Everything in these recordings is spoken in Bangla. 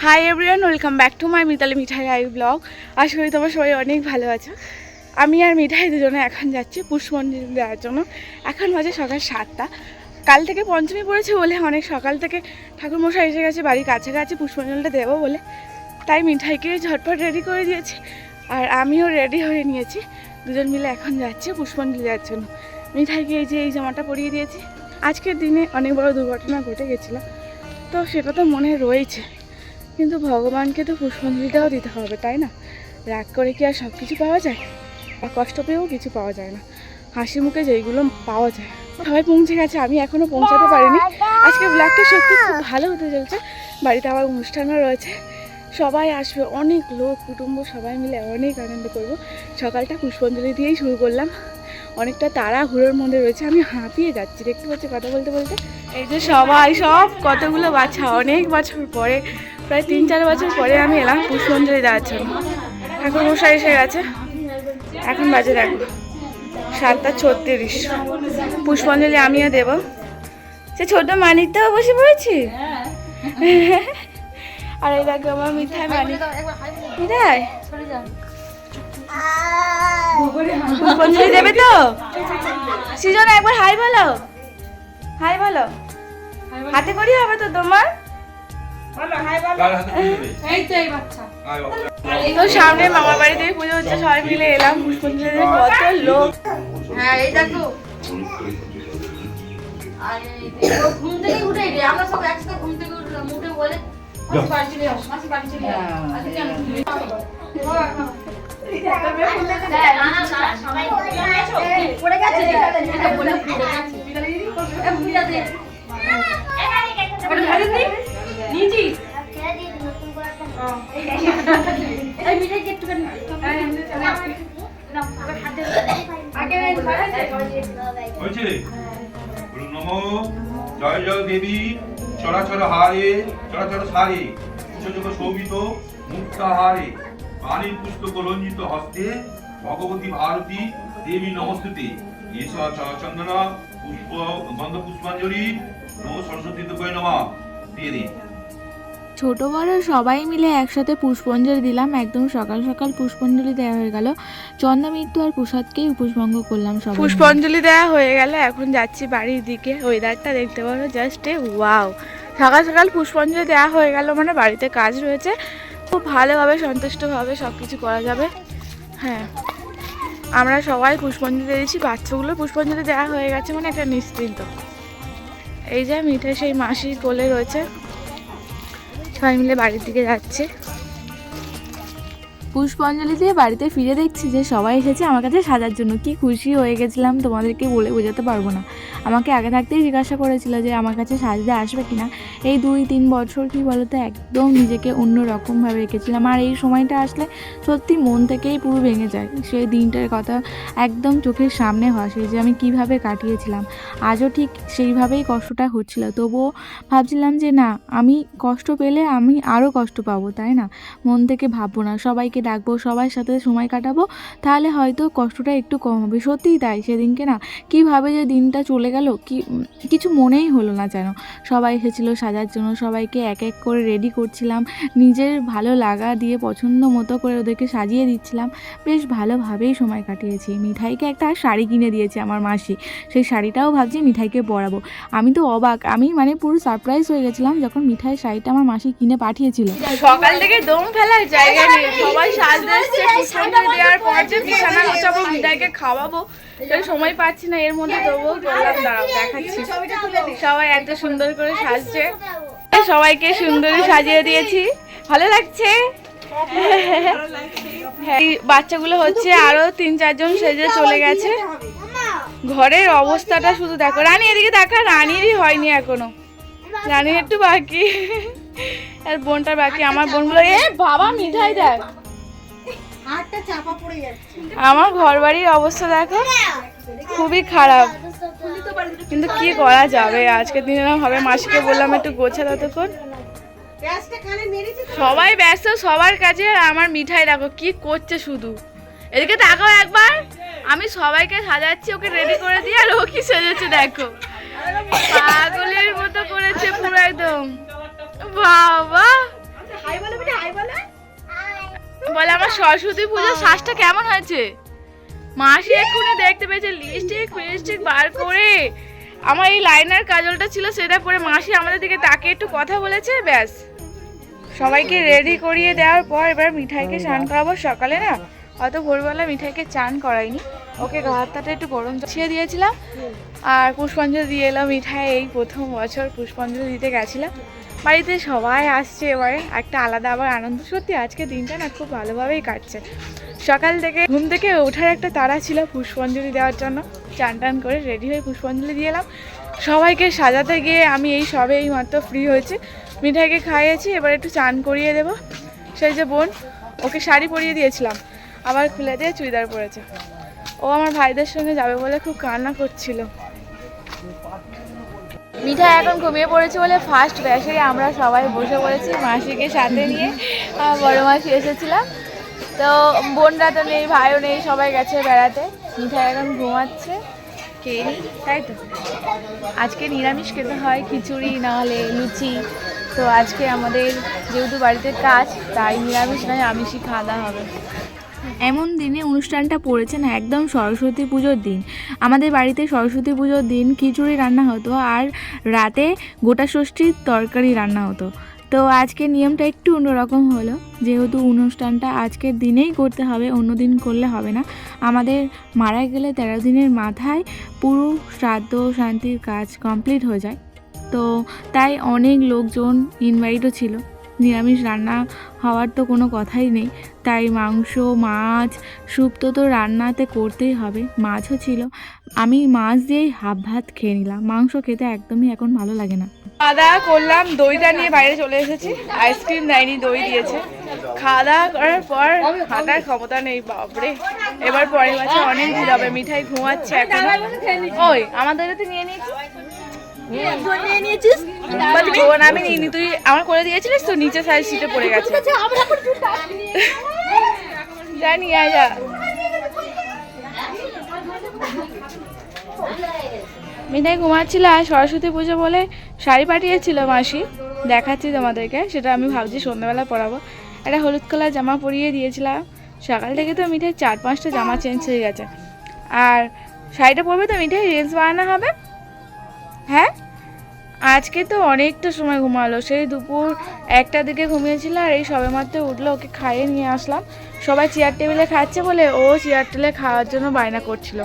High everyone, welcome back to my Mitali Mithai আই ব্লগ। আশা করি তোমার সবাই অনেক ভালো আছো। আমি আর মিঠাই দুজনে এখন যাচ্ছি পুষ্পঞ্জলি দেওয়ার জন্য। এখন বাজে সকাল 7টা। কাল থেকে পঞ্চমী পড়েছে বলে অনেক সকাল থেকে ঠাকুরমশাই এসে গেছে বাড়ির কাছাকাছি পুষ্পঞ্জলিটা দেবো বলে, তাই মিঠাইকে ঝটপট রেডি করে দিয়েছি আর আমিও রেডি হয়ে নিয়েছি। দুজন মিলে এখন যাচ্ছি পুষ্পঞ্জলি দেওয়ার জন্য। মিঠাইকে এই জামাটা পরিয়ে দিয়েছি। আজকের দিনে অনেক বড় দুর্ঘটনা ঘটে গেছিলো, তো সেটা তো মনে রয়েছে, কিন্তু ভগবানকে তো পুষ্পাঞ্জলিটাও দিতে হবে, তাই না? রাগ করে কি আর সব কিছু পাওয়া যায়? আর কষ্ট পেয়েও কিছু পাওয়া যায় না। হাসি মুখে যেইগুলো পাওয়া যায়। সবাই পৌঁছে গেছে, আমি এখনও পৌঁছাতে পারিনি। আজকে ব্লগটা সত্যি খুব ভালো হতে চলছে। বাড়িতে আবার অনুষ্ঠানও রয়েছে, সবাই আসবে, অনেক লোক কুটুম্ব সবাই মিলে অনেক আনন্দ করব। সকালটা পুষ্পাঞ্জলি দিয়েই শুরু করলাম। অনেকটা তাড়াহুড়োর মধ্যে রয়েছে, আমি হাঁপিয়ে যাচ্ছি দেখতে পাচ্ছি কথা বলতে বলতে। এই যে সব কতগুলো বাচ্চা অনেক বছর পরে, প্রায় 3-4 বছর পরে আমি এলাম পুষ্পাঞ্জলি দেওয়ার জন্য। ঠাকুরমশাই এসে গেছে। এখন বাজে দেখো 7:36। পুষ্পাঞ্জলি আমিও দেব। সে ছোট মানিকটাও বসে পড়েছি। আর এই দেখো আমার মিঠাই মানিক। মিঠাই পুষ্পাঞ্জলি দেবে তো? সৃজন একবার হাই বলো, হাই বলো। হাতে করি হবে তো তোমার? তো সামনে মামার বাড়ি থেকে পুজো হচ্ছে, সবাই মিলে এলাম পুষ্পাঞ্জলি। কত লোক! হ্যাঁ এই দেখো, ঘুম থেকে উঠে রে, আমরা সব একসাথে ঘুম থেকে উঠলাম, উঠে বলে মাসি বাড়ি চলে আসো, মাসি বাড়ি চলে আসো। আজকে কেন সবাই পড়ে গেছে, এটা বলে পড়ে গেছে। এ ভুলিয়া দে, নিজি এই মিলে কি একটু আগে হয়েছে। নমো জয় জয় দেবী চরাচর হারে চরাচর সারে উচ্চযোগ শোভিত মুক্তাহারে পানি পুস্তক রঞ্জিত হস্তে ভগবতী ভারতী দেবী নমস্তুতে ঈশ্বর চন্দনা পুষ্প গন্ধ পুষ্পাঞ্জলি নমো সরস্বতী দেবী নমঃ দিয়ে দিন। ছোট বড় সবাই মিলে একসাথে পুষ্পাঞ্জলি দিলাম। একদম সকাল সকাল পুষ্পাঞ্জলি দেওয়া হয়ে গেল। চন্দ্রমিত্র আর প্রসাদকেই উপসভঙ্গ করলাম সবাই। পুষ্পাঞ্জলি দেওয়া হয়ে গেল, এখন যাচ্ছি বাড়ির দিকে। ওয়েদারটা দেখতে পারো জাস্ট ওয়াও। সকাল সকাল পুষ্পাঞ্জলি দেওয়া হয়ে গেল মানে বাড়িতে কাজ রয়েছে, খুব ভালোভাবে সন্তুষ্টভাবে সব কিছু করা যাবে। হ্যাঁ, আমরা সবাই পুষ্পাঞ্জলি দিয়েছি, বাচ্চাগুলো পুষ্পাঞ্জলি দেওয়া হয়ে গেছে মানে একটা নিশ্চিন্ত। এই যে মিঠাই সেই মাসির কোলে রয়েছে, সবাই মিলে বাড়ির দিকে যাচ্ছে। পুষ্পাঞ্জলি দিয়ে বাড়িতে ফিরে দেখছি যে সবাই এসেছে আমার কাছে সাজার জন্য। কি খুশি হয়ে গেছিলাম তোমাদেরকে বলে বোঝাতে পারবো না। আমাকে আগে থাকতেই জিজ্ঞাসা করেছিল যে আমার কাছে সাজতে আসবে কিনা। এই 2-3 বছর কি বলতো একদম নিজেকে অন্য রকমভাবে রেখেছিলাম, আর এই সময়টা আসলে সত্যি মন থেকেই পুরো ভেঙে যায়। সেই দিনটার কথা একদম চোখের সামনে ভাসে যে আমি কিভাবে কাটিয়েছিলাম। আজও ঠিক সেইভাবেই কষ্টটা হচ্ছিল, তবুও ভাবছিলাম যে না, আমি কষ্ট পেলে আমি আরও কষ্ট পাবো, তাই না? মন থেকে ভাববো না, সবাইকে ডাকবো, সবার সাথে সময় কাটাবো, তাহলে হয়তো কষ্টটা একটু কম হবে। সত্যিই তাই, সেদিনকে না কীভাবে যে দিনটা চলে গেল কিছু মনেই হলো না যেন। সবাই এসেছিলো সাজার জন্য, সবাইকে এক এক করে রেডি করছিলাম, নিজের ভালো লাগা দিয়ে পছন্দ মতো করে ওদেরকে সাজিয়ে দিচ্ছিলাম। বেশ ভালোভাবেই সময় কাটিয়েছি। মিঠাইকে একটা শাড়ি কিনে দিয়েছে আমার মাসি, সেই শাড়িটাও ভাবছি মিঠাইকে পরাবো। আমি তো অবাক, আমি মানে পুরো সারপ্রাইজ হয়ে গেছিলাম যখন মিঠাই শাড়িটা আমার মাসি কিনে পাঠিয়েছিল। সকাল থেকে দম ফেলার জায়গা নেই, সবাই সাজতে এসছে। পুষ্পাঞ্জলি দেওয়ার পর যে বিছানা গোছাবো, মিঠাইকে খাওয়াবো, সময় পাচ্ছি না। এর মধ্যে তবুও বললাম দাঁড়াও দেখাচ্ছি। সবাই এত সুন্দর করে সাজছে, সবাইকে সুন্দরী সাজিয়ে দিয়েছি, ভালো লাগছে। হ্যাঁ, বাচ্চাগুলো হচ্ছে আরো 3-4 জন সেজে চলে গেছে। ঘরের অবস্থাটা শুধু দেখো। রানী এদিকে দেখা, রানীরই হয়নি এখনো, রানীর একটু বাকি, আর বোনটার বাকি। আমার বোনগুলো বাবা মিঠাই দেখ, আমার ঘর বাড়ির অবস্থা দেখো খুবই খারাপ, কিন্তু কি করা যাবে। আজকের দিনে না হবে, মাসিকে বললাম একটু গোছা ততক্ষণ। সবাই ব্যস্ত সবার কাছে, আর আমার মিঠাই দেখো কি করছে শুধু। এদিকে তাকাও একবার, আমি সবাইকে সাজাচ্ছি, ওকে রেডি করে দিই, আর ও কি সেজেছে দেখো, পাগলের মতো করেছে পুরো একদম। বাবা সরস্বতী পুজোর সাজটা কেমন হয়েছে? মাসি এক্ষুনি দেখতে পেয়েছে লিপস্টিক বার করে আমার এই লাইনার কাজলটা ছিল সেটা পরে মাসি আমাদের দিকে তাকে একটু কথা বলেছে, ব্যাস। সবাইকে রেডি করিয়ে দেওয়ার পর এবার মিঠাইকে স্নান করাবো। সকালে না অত ভোরবেলা মিঠাইকে চান করাইনি, ওকে গা হাতটা একটু গরম ছিয়ে দিয়েছিলাম আর পুষ্পাঞ্জলি দিয়ে এলাম। মিঠাই এই প্রথম বছর পুষ্পাঞ্জলি দিতে গেছিলাম। বাড়িতে সবাই আসছে, এবারে একটা আলাদা আবার আনন্দ। সত্যি আজকে দিনটা না খুব ভালোভাবেই কাটছে। সকাল থেকে ঘুম থেকে ওঠার একটা তাড়া ছিল পুষ্পাঞ্জলি দেওয়ার জন্য। চান টান করে রেডি হয়ে পুষ্পাঞ্জলি দিয়ে এলাম। সবাইকে সাজাতে গিয়ে আমি এই সবে এই মাত্র ফ্রি হয়েছি। মিঠাইকে খাইয়েছি, এবার একটু চান করিয়ে দেবো। সেই যে বোন, ওকে শাড়ি পরিয়ে দিয়েছিলাম, আবার খুলে দিয়ে চুড়িদার পরেছে। ও আমার ভাইদের সঙ্গে যাবে বলে খুব কান্না করছিল। মিঠাই এখন ঘুমিয়ে পড়েছে বলে ফার্স্ট ব্যাচে আমরা সবাই বসে পড়েছি মাসিকে সাথে নিয়ে। বড় মাসি এসেছিলাম, তো বোনরা তো নেই, ভাইও নেই, সবাই গেছে বেড়াতে। মিঠাই এখন ঘুমাচ্ছে, খেয়ে নি, তাই তো। আজকে নিরামিষ খেতে হয়, খিচুড়ি না হলে লুচি। তো আজকে আমাদের যেহেতু বাড়িতে কাজ, তাই নিরামিষ নয় আমিষই খাওয়া দাওয়া হবে। এমন দিনে অনুষ্ঠানটা পড়েছে না একদম সরস্বতী পুজোর দিন। আমাদের বাড়িতে সরস্বতী পুজোর দিন খিচুড়ি রান্না হতো আর রাতে গোটা ষষ্ঠীর তরকারি রান্না হতো। তো আজকের নিয়মটা একটু অন্যরকম হলো, যেহেতু অনুষ্ঠানটা আজকের দিনেই করতে হবে, অন্য দিন করলে হবে না। আমাদের মারা গেলে 13 দিনের মাথায় পুরো শ্রাদ্ধ শান্তির কাজ কমপ্লিট হয়ে যায়। তো তাই অনেক লোকজন ইনভাইটও ছিল। নিরামিষ রান্না হওয়ার তো কোনো কথাই নেই, তাই মাংস মাছ শুক্তো তো রান্নাতে করতেই হবে। মাছও ছিল, আমি মাছ দিয়েই হাফ ভাত খেয়ে নিলাম। মাংস খেতে একদমই এখন ভালো লাগে না। খাওয়া দাওয়া করলাম, দইটা নিয়ে বাইরে চলে এসেছি। আইসক্রিম দেয়নি, দই দিয়েছে। খাওয়া দাওয়া করার পর হাঁটার ক্ষমতা নেই, বাপরে। এবার পরের বছর অনেক ভিড় হবে। মিঠাই ঘুমাচ্ছে এখন। ওই আমাদের তো নিয়ে নিয়েছিস? আমি নিইনি, তুই আমার করে দিয়েছিলিস তো, নিচে সাইড সিটে পড়ে গেছে। জানি যা। মিঠাই ঘুমাচ্ছিল। আর সরস্বতী পুজো বলে শাড়ি পাঠিয়েছিল মাসি, দেখাচ্ছি তোমাদেরকে। সেটা আমি ভাবছি সন্ধ্যাবেলা পরাবো। একটা হলুদ কালার জামা পরিয়ে দিয়েছিলাম। সকাল থেকে তো মিঠাই 4-5টা জামা চেঞ্জ হয়ে গেছে। আর শাড়িটা পরবে তো মিঠাই রিলস বানানো হবে। হ্যাঁ, আজকে তো অনেকটা সময় ঘুমালো, সেই দুপুর 1টার দিকে ঘুমিয়েছিল। আর এই সবেমাত্র উঠলো, ওকে খাইয়ে নিয়ে আসলাম। সবাই চেয়ার টেবিলে খাচ্ছে বলে ও চেয়ার টেবিলে খাওয়ার জন্য বায়না করছিল।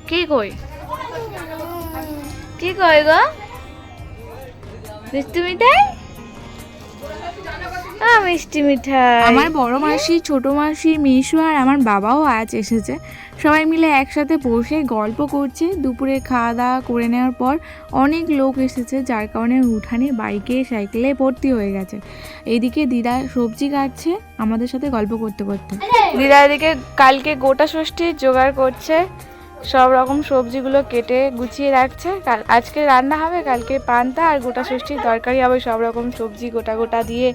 কি কই গো মিষ্টি মিঠাই? মিষ্টি মিঠাই। আমার বড় মাসি, ছোট মাসি, মিশু আর আমার বাবাও আজ এসেছে। সবাই মিলে একসাথে বসে গল্প করছে। দুপুরে খাওয়া দাওয়া করে নেওয়ার পর অনেক লোক এসেছে, যার কারণে উঠানে বাইকে সাইকেলে ভর্তি হয়ে গেছে। এইদিকে দিদা সবজি কাটছে আমাদের সাথে গল্প করতে করতে। দিদা এদিকে কালকে গোটা ষষ্ঠী জোগাড় করছে, সব রকম সবজিগুলো কেটে গুছিয়ে রাখছে। আজকে রান্না হবে, কালকে পান্তা আর গোটা ষষ্ঠীর তরকারি হবে। সব রকম সবজি গোটা গোটা দিয়ে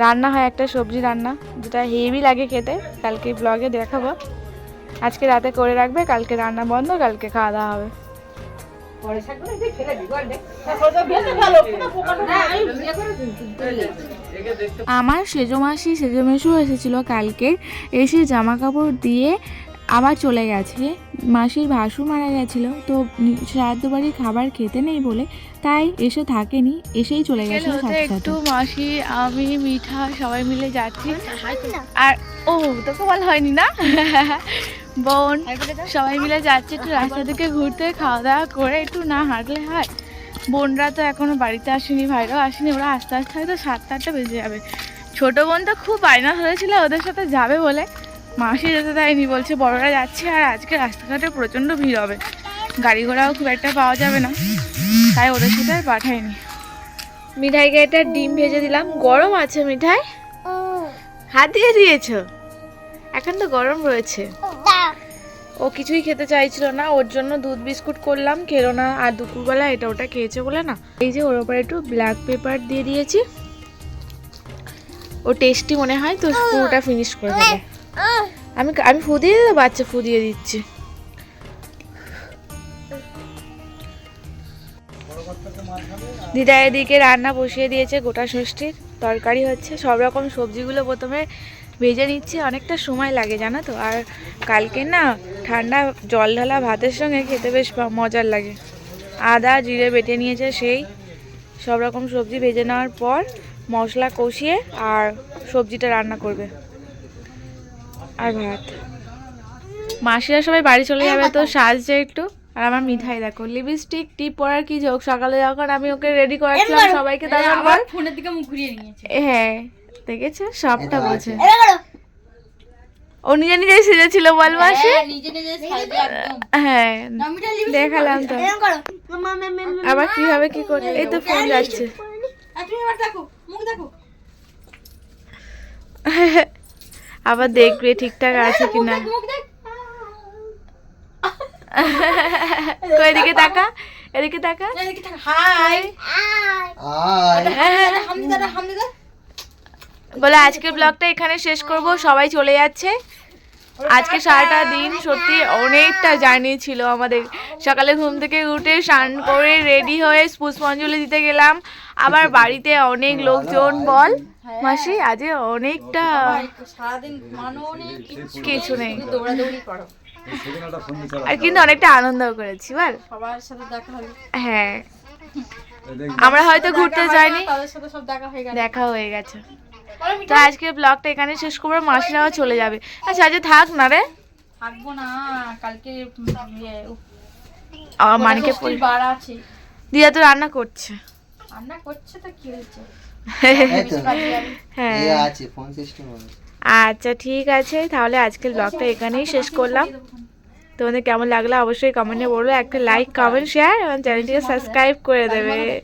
রান্না হয়, একটা সবজি রান্না, যেটা হেভি লাগে খেতে। কালকে ব্লগে দেখাবো। আজকে রাতে করে রাখবে, কালকে রান্না বন্ধ, কালকে খাওয়া দাওয়া হবে। আমার সেজো মাসি সেজো মেশো এসেছিলো কালকে, এসে জামা কাপড় দিয়ে আবার চলে গেছে। মাসির ভাসুর মারা গেছিলো, তো শ্রাদ্ধ বাড়ির খাবার খেতে নেই বলে তাই এসে থাকেনি, এসেই চলে গেছে সাথে একটু সাথে। মাসি আমি মিঠা সবাই মিলে যাচ্ছি। আর ও তোকে বলা হয়নি না, বোন সবাই মিলে যাচ্ছে একটু রাস্তা থেকে ঘুরতে, খাওয়া দাওয়া করে একটু না হাঁটলে হয়। বোনরা তো এখনো বাড়িতে আসেনি, ভাইরাও আসেনি, ওরা আস্তে আস্তে হয়তো 7-8টা বেজে যাবে। ছোটো বোন তো খুব বায়না ধরেছিল ওদের সাথে যাবে বলে, মাসি যেতে দেয়নি, বলছে বড়রা যাচ্ছে। আর আজকে রাস্তাঘাটে প্রচণ্ড ভিড় হবে, গাড়ি ঘোড়াও খুব একটা পাওয়া যাবে না, তাই ওদের সাথে আর পাঠায়নি। মিঠাইকে একটা ডিম ভেজে দিলাম। গরম আছে মিঠাই, হাত দিয়ে দিয়েছ? এখন তো গরম রয়েছে। ও কিছুই খেতে চাইছিল না, ওর জন্য দুধ বিস্কুট করলাম, খেলো না। আর দুপুরবেলা এটা ওটা খেয়েছে বলে না, এই যে ওর ওপরে একটু ব্ল্যাক পেপার দিয়ে দিয়েছি। ও টেস্টি মনে হয় তো পুরোটা ফিনিশ করে দেবে। আমি ফু দিয়ে দেবো, বাচ্চা ফু দিয়ে দিচ্ছি। দিদা এদিকে রান্না বসিয়ে দিয়েছে, গোটা ষষ্ঠীর তরকারি হচ্ছে। সব রকম সবজিগুলো প্রথমে ভেজে নিচ্ছে, অনেকটা সময় লাগে জানো তো। আর কালকে না ঠান্ডা জল ঢালা ভাতের সঙ্গে খেতে বেশ মজার লাগে। আদা জিরে বেটে নিয়েছে, সেই সব রকম সবজি ভেজে নেওয়ার পর মশলা কষিয়ে আর সবজিটা রান্না করবে আর ভাত। মাসিরা সবাই বাড়ি চলে যাবে তো সাজছে একটু। আর আমার মিঠাই দেখো লিপস্টিক টিপ পরার কি যোগ, সকালে যখন আমি ওকে রেডি করাচ্ছিলাম সবাইকে তখন বল ফোনের দিকে মুখ ঘুরিয়ে নিয়েছে। হ্যাঁ দেখেছো সবটা বোঝে। ও নিজে নিজেই সেজেছিল বল মাসি। নিজে নিজে সাইডে একদম হ্যাঁ নামিটা লিপস্টিক দেখালাম তো। আবার কিভাবে কি করছে, এই তো ফোন যাচ্ছে। আর তুমি এবার দেখো মুখ দেখো। আবার দেখবে ঠিকঠাক আছে কিনা। মুখ দেখ এদিকে তাকা, এদিকে তাকা। এদিকে তাকা। হাই হামদি দাদা হামদি দাদা। বলে আজকের ব্লগটা এখানে শেষ করব, সবাই চলে যাচ্ছে। আজকে সারাটা দিন সত্যি অনেকটা জার্নি ছিল আমাদের। সকালে ঘুম থেকে উঠে স্নান করে রেডি হয়ে পুষ্পাঞ্জলি দিতে গেলাম, আবার বাড়িতে অনেক লোকজন বল মাসি, আজ অনেকটা সারাদিন ঘুমানো নেই কিছু নেই, দৌড়াদৌড়ি করো। আর কিন্তু অনেকটা আনন্দও করেছি বল। সবার সাথে দেখা হলো, হ্যাঁ আমরা হয়তো ঘুরতে যাইনি, তাদের সাথে সব দেখা হয়ে গেল। দেখা হয়ে গেছে। তো আজকে ব্লগটা এখানে শেষ করবো, মাসিরাও চলে যাবে। আচ্ছা আজ থাক না রে, থাকবো না, কালকে মানিকে ষষ্ঠীর বার আছে। দিয়া তো রান্না করছে। রান্না করছে তো কি হয়েছে। হ্যাঁ আচ্ছা ঠিক আছে, তাহলে আজকের ব্লগটা এখানেই শেষ করলাম। তোমাদের কেমন লাগলো অবশ্যই কমেন্টে বলবে। একটা লাইক কমেন্ট শেয়ার এবং চ্যানেলটিকে সাবস্ক্রাইব করে দেবে।